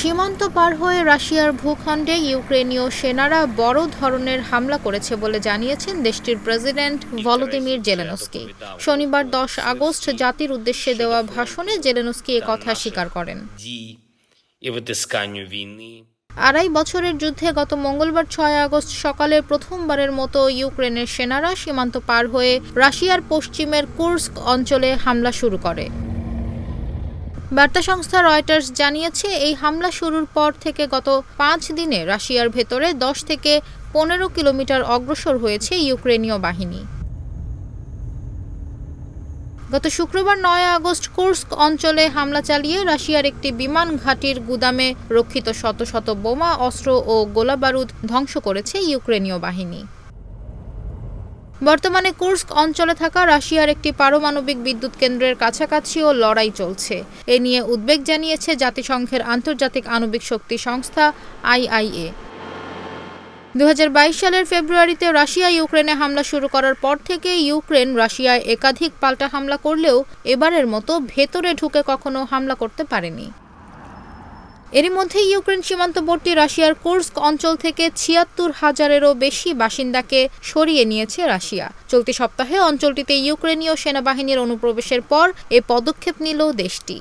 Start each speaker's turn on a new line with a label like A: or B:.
A: সীমান্ত পার হয়ে রাশিয়ার ভূখণ্ডে ইউক্রেনীয় সেনারা বড় ধরনের হামলা করেছে বলে জানিয়েছেন দেশটির প্রেসিডেন্ট ভলোদিমির জেলেনস্কি। শনিবার 10 আগস্ট জাতির উদ্দেশ্যে দেওয়া ভাষণে জেলেনস্কি একথা স্বীকার করেন। 2.5 বছরের যুদ্ধে গত মঙ্গলবার 6 আগস্ট সকালে প্রথমবারের মতো ইউক্রেনের সেনারা সীমান্ত পার হয়ে রাশিয়ার পশ্চিমের কুর্স্ক অঞ্চলে হামলা শুরু করে। বার্তা সংস্থা রয়টার্স জানিয়েছে, এই হামলা শুরুর পর থেকে গত 5 দিনে রাশিয়ার ভেতরে 10 থেকে 15 কিলোমিটার অগ্রসর হয়েছে ইউক্রেনীয় বাহিনী। গত শুক্রবার 9 আগস্ট কুর্স্ক অঞ্চলে হামলা চালিয়ে রাশিয়ার একটি বিমান ঘাঁটির গুদামে রক্ষিত শত শত বোমা, অস্ত্র ও গোলাবারুদ ধ্বংস করেছে ইউক্রেনীয় বাহিনী। বর্তমানে কুর্স্ক অঞ্চলে থাকা রাশিয়ার একটি পারমাণবিক বিদ্যুৎ কেন্দ্রের কাছাকাছিও লড়াই চলছে। এ নিয়ে উদ্বেগ জানিয়েছে জাতিসংঘের আন্তর্জাতিক আণবিক শক্তি সংস্থা IAEA। 2022 সালের ফেব্রুয়ারিতে রাশিয়া ইউক্রেনে হামলা শুরু করার পর থেকে ইউক্রেন রাশিয়ায় একাধিক পাল্টা হামলা করলেও এবারের মতো ভেতরে ঢুকে কখনো হামলা করতে পারেনি। এরই মধ্যে ইউক্রেন সীমান্তবর্তী রাশিয়ার কুর্স্ক অঞ্চল থেকে ৭৬,০০০-এরও বেশি বাসিন্দাকে সরিয়ে নিয়েছে রাশিয়া। চলতি সপ্তাহে অঞ্চলটিতে ইউক্রেনীয় সেনাবাহিনীর অনুপ্রবেশের পর এ পদক্ষেপ নিল দেশটি।